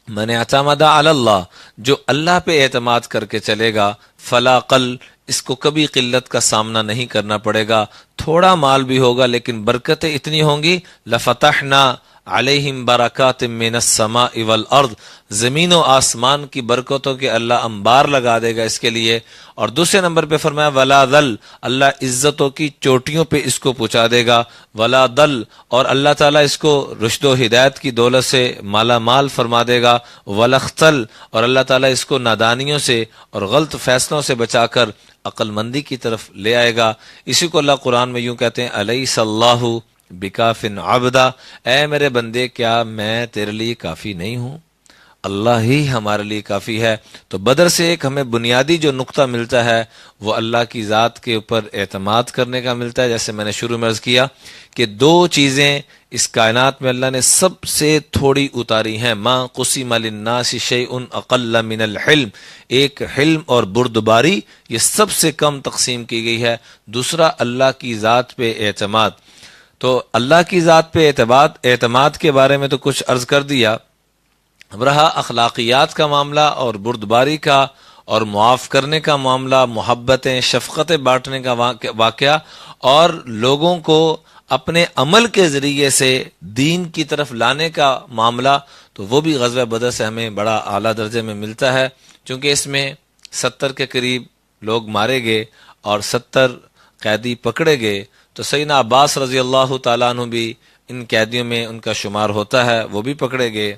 من اعتمد علی اللہ، جو اللہ پہ اعتماد کر کے چلے گا، فلا قل، اس کو کبھی قلت کا سامنا نہیں کرنا پڑے گا، تھوڑا مال بھی ہوگا لیکن برکتیں اتنی ہوں گی، لفتحنا علیہم برکات من السماء والارض، زمین و آسمان کی برکتوں کے اللہ انبار لگا دے گا اس کے لیے۔ اور دوسرے نمبر پہ فرمایا ولا ذل، اللہ عزتوں کی چوٹیوں پہ اس کو پہنچا دے گا، ولا دل، اور اللہ تعالیٰ اس کو رشد و ہدایت کی دولت سے مالا مال فرما دے گا، ولختل، اور اللہ تعالیٰ اس کو نادانیوں سے اور غلط فیصلوں سے بچا کر عقل مندی کی طرف لے آئے گا۔ اسی کو اللہ قرآن میں یوں کہتے ہیں الیس اللہ بکافٍ عبدا، اے میرے بندے کیا میں تیرے لیے کافی نہیں ہوں؟ اللہ ہی ہمارے لیے کافی ہے۔ تو بدر سے ایک ہمیں بنیادی جو نقطہ ملتا ہے وہ اللہ کی ذات کے اوپر اعتماد کرنے کا ملتا ہے۔ جیسے میں نے شروع میں عرض کیا کہ دو چیزیں اس کائنات میں اللہ نے سب سے تھوڑی اتاری ہیں، ما قسم للناس شیء اقل من الحلم، ایک حلم اور بردباری، یہ سب سے کم تقسیم کی گئی ہے۔ دوسرا اللہ کی ذات پہ اعتماد۔ تو اللہ کی ذات پہ اعتماد کے بارے میں تو کچھ عرض کر دیا، اب رہا اخلاقیات کا معاملہ اور بردباری کا اور معاف کرنے کا معاملہ، محبتیں شفقتیں بانٹنے کا واقعہ، اور لوگوں کو اپنے عمل کے ذریعے سے دین کی طرف لانے کا معاملہ، تو وہ بھی غزوہ بدر سے ہمیں بڑا اعلیٰ درجے میں ملتا ہے، چونکہ اس میں 70 کے قریب لوگ مارے گئے اور 70 قیدی پکڑے گئے، تو سیدنا عباس رضی اللہ تعالیٰ عنہ بھی ان قیدیوں میں ان کا شمار ہوتا ہے، وہ بھی پکڑے گئے۔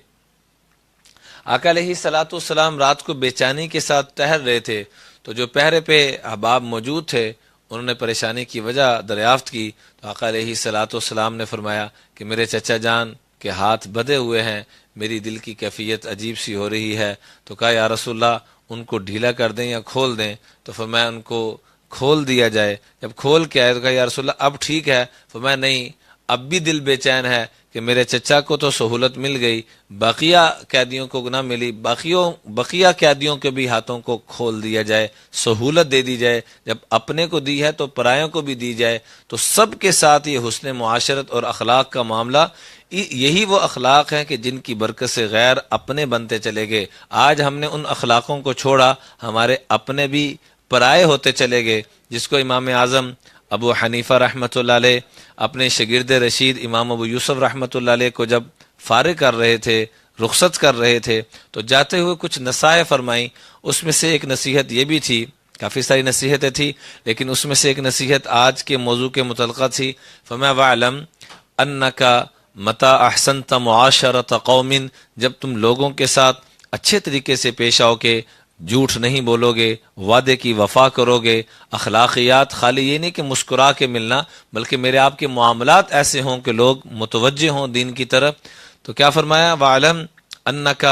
آقا علیہ الصلوۃ والسلام رات کو بے چینی کے ساتھ ٹہل رہے تھے، تو جو پہرے پہ احباب موجود تھے انہوں نے پریشانی کی وجہ دریافت کی، تو آقا علیہ الصلوۃ والسلام نے فرمایا کہ میرے چچا جان کے ہاتھ بدے ہوئے ہیں، میری دل کی کیفیت عجیب سی ہو رہی ہے۔ تو کہا یا رسول اللہ ان کو ڈھیلا کر دیں یا کھول دیں؟ تو فرمایا ان کو کھول دیا جائے۔ جب کھول کے آئے تو کہا یا رسول اللہ اب ٹھیک ہے؟ فرمایا نہیں، اب بھی دل بے چین ہے کہ میرے چچا کو تو سہولت مل گئی، بقیہ قیدیوں کو نہ ملی، بقیہ قیدیوں کے بھی ہاتھوں کو کھول دیا جائے، سہولت دے دی جائے، جب اپنے کو دی ہے تو پرایوں کو بھی دی جائے۔ تو سب کے ساتھ یہ حسن معاشرت اور اخلاق کا معاملہ، یہی وہ اخلاق ہیں کہ جن کی برکت سے غیر اپنے بنتے چلے گئے۔ آج ہم نے ان اخلاقوں کو چھوڑا، ہمارے اپنے بھی پرائے ہوتے چلے گئے، جس کو امام اعظم ابو حنیفہ رحمۃ اللہ علیہ اپنے شاگرد رشید امام ابو یوسف رحمۃ اللہ علیہ کو جب فارغ کر رہے تھے، رخصت کر رہے تھے، تو جاتے ہوئے کچھ نصائح فرمائیں۔ اس میں سے ایک نصیحت یہ بھی تھی، کافی ساری نصیحتیں تھیں لیکن اس میں سے ایک نصیحت آج کے موضوع کے متعلقہ تھی۔ فرمایا وَاعْلَمْ أَنَّكَ مَتَىٰ أَحْسَنْتَ مُعَاشَرَةَ قَوْمٍ، جب تم لوگوں کے ساتھ اچھے طریقے سے پیش آؤ گے، جھوٹ نہیں بولو گے، وعدے کی وفا کرو گے، اخلاقیات خالی یہ نہیں کہ مسکرا کے ملنا، بلکہ میرے آپ کے معاملات ایسے ہوں کہ لوگ متوجہ ہوں دین کی طرف۔ تو کیا فرمایا وَاعْلَمْ أَنَّكَ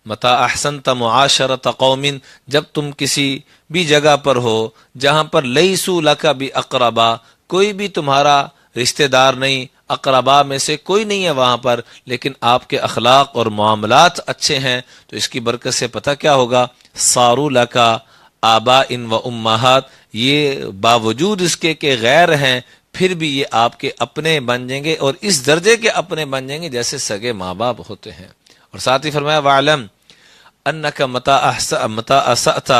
مَتَىٰ أَحْسَنْتَ مُعَاشَرَةَ قَوْمٍ، جب تم کسی بھی جگہ پر ہو جہاں پر لَيْسُوا لَكَ بِأَقْرَبَا، کوئی بھی تمہارا رشتہ دار نہیں، اقربا میں سے کوئی نہیں ہے وہاں پر، لیکن آپ کے اخلاق اور معاملات اچھے ہیں، تو اس کی برکت سے پتہ کیا ہوگا، صاروا لک آباء و امہات، یہ باوجود اس کے کہ غیر ہیں پھر بھی یہ آپ کے اپنے بن جائیں گے، اور اس درجے کے اپنے بن جائیں گے جیسے سگے ماں باپ ہوتے ہیں۔ اور ساتھ ہی فرمایا وَاعْلَمْ أَنَّكَ مَتَىٰ أَسَأْتَ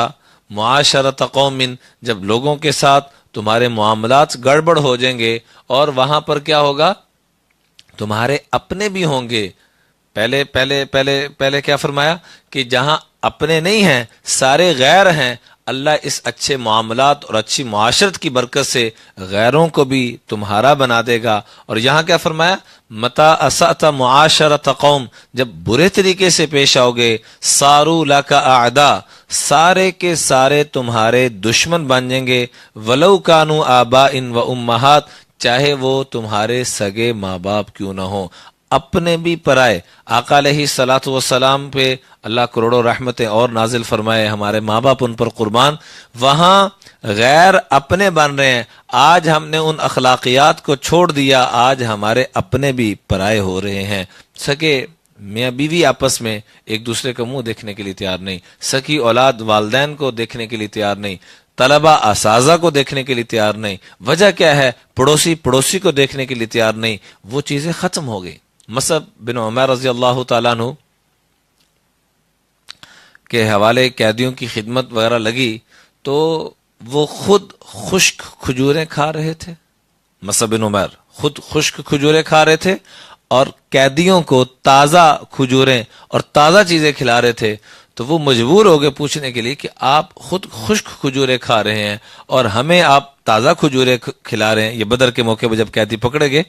مُعَاشَرَةَ قَوْمٍ، جب لوگوں کے ساتھ تمہارے معاملات گڑبڑ ہو جائیں گے اور وہاں پر کیا ہوگا، تمہارے اپنے بھی ہوں گے۔ پہلے کیا فرمایا کہ جہاں اپنے نہیں ہیں، سارے غیر ہیں، اللہ اس اچھے معاملات اور اچھی معاشرت کی برکت سے غیروں کو بھی تمہارا بنا دے گا۔ اور یہاں کیا فرمایا، مَتَىٰ أَسَأْتَ مُعَاشَرَةَ قَوْمٍ، جب برے طریقے سے پیش آؤ گے، صَارُوا لَكَ أَعْدَاءَ، سارے کے سارے تمہارے دشمن بن جائیں گے، وَلَوْ كَانُوا آبَاء وَأُمَّهَاتٍ، چاہے وہ تمہارے سگے ماں باپ کیوں نہ ہوں، اپنے بھی پرائے۔ آقا علیہ الصلوۃ والسلام پہ اللہ کروڑوں رحمتیں اور نازل فرمائے، ہمارے ماں باپ ان پر قربان، وہاں غیر اپنے بن رہے ہیں۔ آج ہم نے ان اخلاقیات کو چھوڑ دیا، آج ہمارے اپنے بھی پرائے ہو رہے ہیں۔ سکے میاں بیوی آپس میں ایک دوسرے کا منہ دیکھنے کے لیے تیار نہیں، سکی اولاد والدین کو دیکھنے کے لیے تیار نہیں، طلبہ اساتذہ کو دیکھنے کے لیے تیار نہیں۔ وجہ کیا ہے، پڑوسی کو دیکھنے کے لیے تیار نہیں۔ وہ چیزیں ختم ہو گئی۔ مصعب بن عمیر رضی اللہ تعالیٰ عنہ کے حوالے قیدیوں کی خدمت وغیرہ لگی تو وہ خود خشک کھجوریں کھا رہے تھے. مصعب بن عمیر خود خشک کھجوریں کھا رہے تھے اور قیدیوں کو تازہ کھجوریں اور تازہ چیزیں کھلا رہے تھے. تو وہ مجبور ہو گئے پوچھنے کے لیے کہ آپ خود خشک کھجوریں کھا رہے ہیں اور ہمیں آپ تازہ کھجوریں کھلا رہے ہیں. یہ بدر کے موقع پہ جب قیدی پکڑے گئے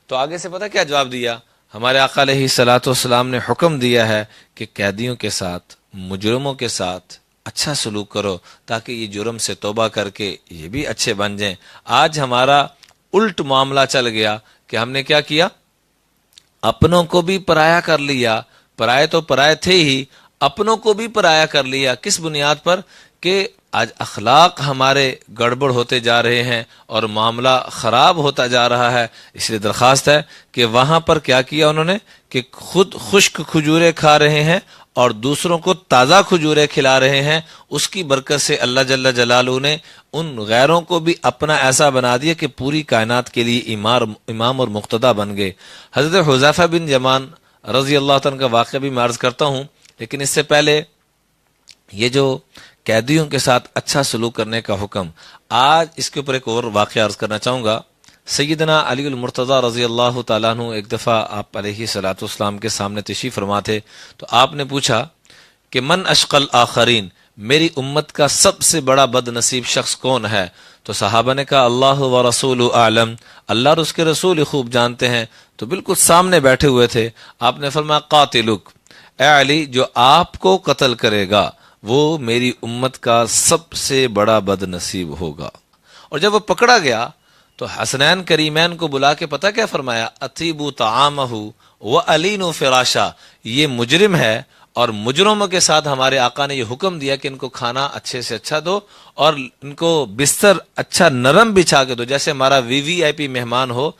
تو آگے سے پتہ کیا جواب دیا؟ ہمارے آقا علیہ الصلوۃ والسلام نے حکم دیا ہے کہ قیدیوں کے ساتھ، مجرموں کے ساتھ اچھا سلوک کرو تاکہ یہ جرم سے توبہ کر کے یہ بھی اچھے بن جائیں. آج ہمارا الٹ معاملہ چل گیا کہ ہم نے کیا کیا؟ اپنوں کو بھی پرایا کر لیا. پرائے تو پرائے تھے ہی، اپنوں کو بھی پرایا کر لیا. کس بنیاد پر؟ کہ آج اخلاق ہمارے گڑبڑ ہوتے جا رہے ہیں اور معاملہ خراب ہوتا جا رہا ہے. اس لیے درخواست ہے کہ وہاں پر کیا کیا انہوں نے کہ خود خشک کھجورے کھا رہے ہیں اور دوسروں کو تازہ کھجورے کھلا رہے ہیں. اس کی برکت سے اللہ جل جلالہ نے ان غیروں کو بھی اپنا ایسا بنا دیا کہ پوری کائنات کے لیے امام اور مقتدیٰ بن گئے. حضرت حذیفہ بن یمان رضی اللہ تعالیٰ کا واقعہ بھی میں عرض کرتا ہوں، لیکن اس سے پہلے یہ جو قیدیوں کے ساتھ اچھا سلوک کرنے کا حکم، آج اس کے اوپر ایک اور واقعہ عرض کرنا چاہوں گا. سیدنا علی المرتضی رضی اللہ تعالیٰ عنہ ایک دفعہ آپ علیہ الصلوۃ والسلام کے سامنے تشریف فرما تھے تو آپ نے پوچھا کہ من اشقل آخرین، میری امت کا سب سے بڑا بد نصیب شخص کون ہے؟ تو صحابہ نے کہا اللہ و رسول اعلم، اللہ اور اس کے رسول خوب جانتے ہیں. تو بالکل سامنے بیٹھے ہوئے تھے. آپ نے فرمایا قاتلک، اے علی جو آپ کو قتل کرے گا وہ میری امت کا سب سے بڑا بد نصیب ہوگا. اور جب وہ پکڑا گیا تو حسنین کریمین کو بلا کے پتہ کیا فرمایا؟ اطیبوا طعامہ وَأَلِینُوا فراشا، یہ مجرم ہے اور مجرموں کے ساتھ ہمارے آقا نے یہ حکم دیا کہ ان کو کھانا اچھے سے اچھا دو اور ان کو بستر اچھا نرم بچھا کے دو، جیسے ہمارا VVIP مہمان ہو.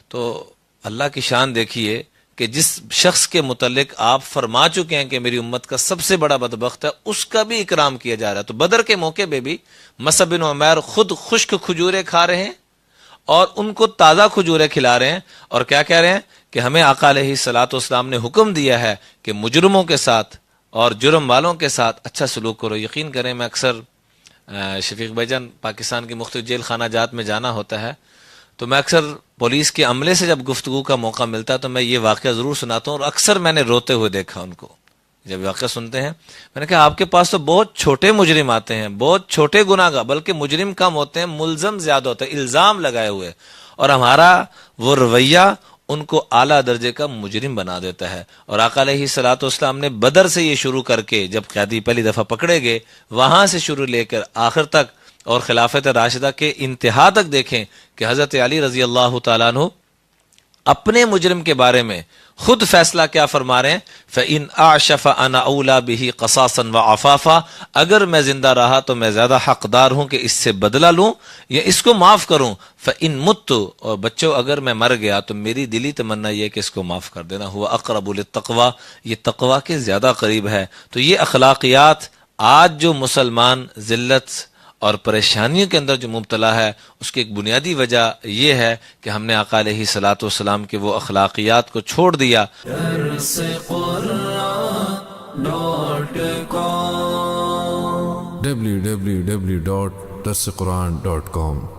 تو اللہ کی شان دیکھیے کہ جس شخص کے متعلق آپ فرما چکے ہیں کہ میری امت کا سب سے بڑا بدبخت ہے، اس کا بھی اکرام کیا جا رہا ہے. تو بدر کے موقع پہ بھی مصعب بن عمیر خود خشک کھجورے کھا رہے ہیں اور ان کو تازہ کھجورے کھلا رہے ہیں اور کیا کہہ رہے ہیں کہ ہمیں آقا علیہ الصلوۃ والسلام نے حکم دیا ہے کہ مجرموں کے ساتھ اور جرم والوں کے ساتھ اچھا سلوک کرو. یقین کریں میں اکثر شفیق بھائی جان پاکستان کی مختلف جیل خانہ جات میں جانا ہوتا ہے تو میں اکثر پولیس کے عملے سے جب گفتگو کا موقع ملتا ہے تو میں یہ واقعہ ضرور سناتا ہوں اور اکثر میں نے روتے ہوئے دیکھا ان کو. جب واقعہ سنتے ہیں میں نے کہا آپ کے پاس تو بہت چھوٹے مجرم آتے ہیں، بہت چھوٹے گناہ گار، بلکہ مجرم کم ہوتے ہیں، ملزم زیادہ ہوتے ہیں، الزام لگائے ہوئے، اور ہمارا وہ رویہ ان کو اعلیٰ درجے کا مجرم بنا دیتا ہے. اور آقا علیہ الصلوۃ والسلام نے بدر سے یہ شروع کر کے جب قیدی پہلی دفعہ پکڑے گئے وہاں سے شروع لے کر آخر تک اور خلافت راشدہ کے انتہا تک دیکھیں کہ حضرت علی رضی اللہ تعالیٰ عنہ اپنے مجرم کے بارے میں خود فیصلہ کیا فرما رہے ہیں؟ فَإِنْ أَعْشَفَ أَنَا أَوْلَى بِهِ قَصَاصًا وَعَفَافًا، اگر میں زندہ رہا تو میں زیادہ حقدار ہوں کہ اس سے بدلہ لوں یا اس کو معاف کروں. فَإِنْ مُتُّ، اور بچوں اگر میں مر گیا تو میری دلی تمنا یہ کہ اس کو معاف کر دینا. هُوَ أَقْرَبُ لِلتَّقْوَى، یہ تقوی کے زیادہ قریب ہے. تو یہ اخلاقیات آج جو مسلمان ذلت اور پریشانیوں کے اندر جو مبتلا ہے اس کی ایک بنیادی وجہ یہ ہے کہ ہم نے آقا علیہ الصلوۃ والسلام کے وہ اخلاقیات کو چھوڑ دیا. www.darsequran.com